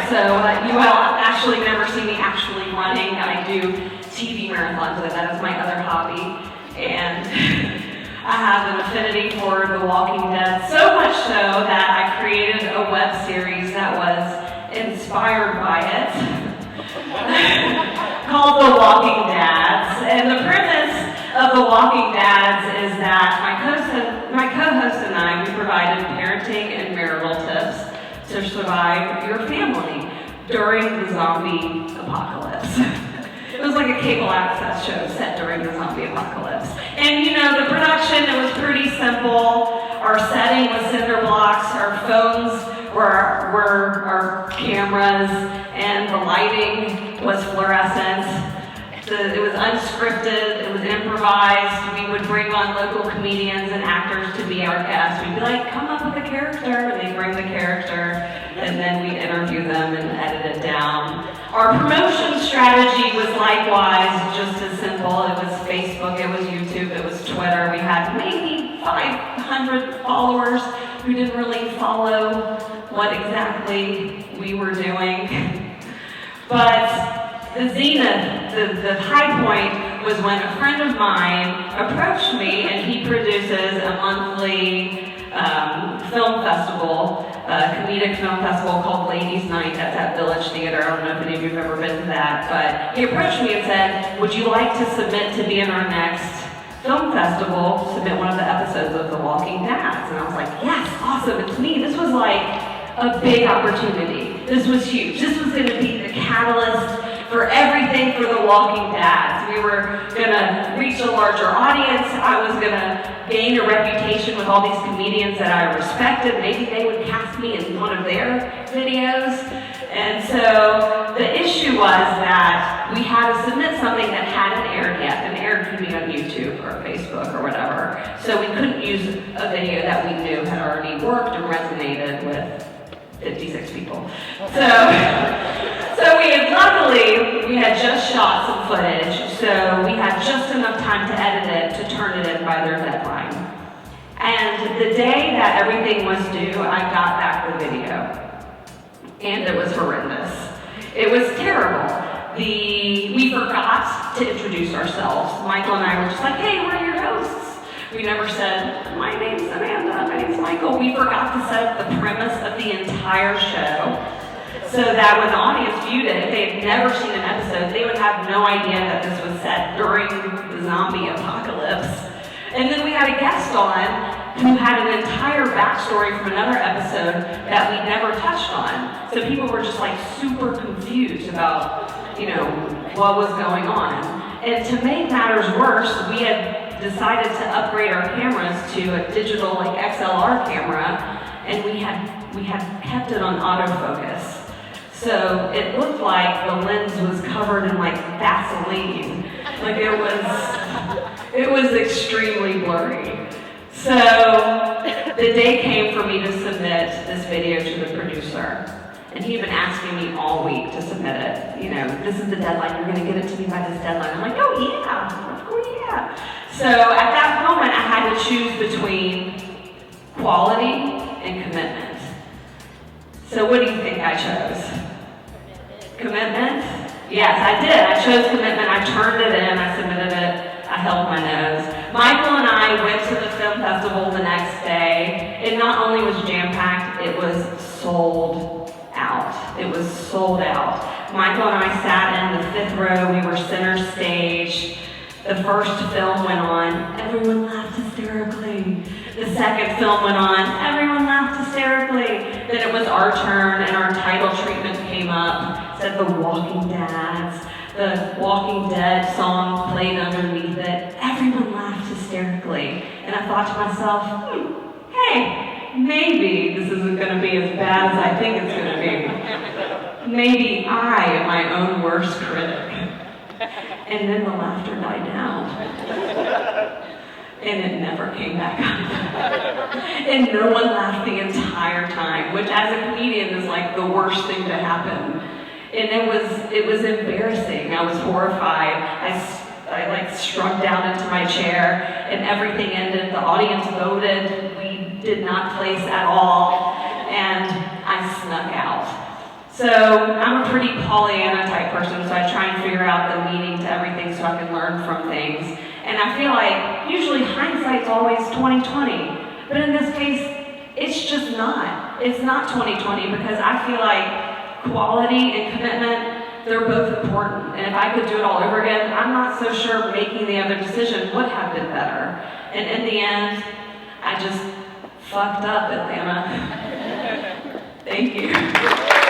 so you will actually never see me actually running. I do TV marathons, but that is my other hobby. And I have an affinity for The Walking Dead, so much so that I created a web series that was inspired by it, called The Walking Dads. And the premise of The Walking Dads is that my co-host and I, we provided parenting and marital tips to survive your family during the zombie apocalypse. It was like a cable access show set during the zombie apocalypse. And you know, the production, it was pretty simple. Our setting was cinder blocks, our phones were our cameras, and the lighting was fluorescent. It was unscripted, it was improvised. We would bring on local comedians and actors to be our guests. We'd be like, come up with a character, and they'd bring the character, and then we'd interview them and edit it down. Our promotion strategy was likewise just as simple. It was Facebook, it was YouTube, it was Twitter. We had maybe 500 followers who didn't really follow what exactly we were doing. But the zenith, the high point, was when a friend of mine approached me, and he produces a monthly film festival, a comedic film festival called Ladies Night. That's at Village Theater. I don't know if any of you have ever been to that, but he approached me and said, would you like to submit to be in our next film festival, submit one of the episodes of The Walking Dads? And I was like, yes, awesome, it's me. This was like a big opportunity. This was huge. This was gonna be the catalyst for everything for The Walking Dads. We were gonna reach a larger audience. I was gonna gain a reputation with all these comedians that I respected. Maybe they would cast me in one of their videos. And so the issue was that we had to submit something that hadn't aired yet. And aired could be on YouTube or Facebook or whatever. So we couldn't use a video that we knew had already worked or resonated with 56 people. So luckily, we had just shot some footage, so we had just enough time to edit it to turn it in by their deadline. And the day that everything was due, I got back the video. And it was horrendous. It was terrible. We forgot to introduce ourselves. Michael and I were just like, hey, we're your hosts. We never said, my name's Amanda, my name's Michael. We forgot to set up the premise of the entire show so that when the audience viewed it, if they had never seen an episode, they would have no idea that this was set during the zombie apocalypse. And then we had a guest on who had an entire backstory from another episode that we never touched on. So people were just like super confused about, what was going on. And to make matters worse, we had decided to upgrade our cameras to a digital XLR camera, and we had kept it on autofocus. So it looked like the lens was covered in Vaseline. It was extremely blurry. So the day came for me to submit this video to the producer. And he had been asking me all week to submit it. This is the deadline, you're gonna get it to me by this deadline. I'm like, oh yeah. So at that moment, I had to choose between quality and commitment. So what do you think I chose? Commitment? Yes, I did. I chose commitment. I turned it in. I submitted it. I held my nose. Michael and I went to the film festival the next day. It not only was jam-packed, it was sold out. It was sold out. Michael and I sat in the 5th row. We were center stage. The first film went on. Everyone laughed hysterically. The second film went on. Everyone laughed hysterically. Then it was our turn, and our title treatment came up. It said The Walking Dads. The Walking Dead song played underneath it. Everyone laughed hysterically. And I thought to myself, hey, maybe this isn't going to be as bad as I think it's going to be. Maybe I am my own worst critic. And then the laughter died down. And it never came back up. And no one laughed the entire time, which as a comedian is the worst thing to happen. And it was embarrassing. I was horrified. I struck down into my chair, and everything ended. The audience voted. We did not place at all, and I snuck out. So I'm a pretty Pollyanna type person, so I try and figure out the meaning to everything so I can learn from things. And I feel like usually hindsight's always 20/20, but in this case, it's just not. It's not 20/20 because I feel like quality and commitment, they're both important. And if I could do it all over again, I'm not so sure making the other decision would have been better. And in the end, I just fucked up, Atlanta. Thank you.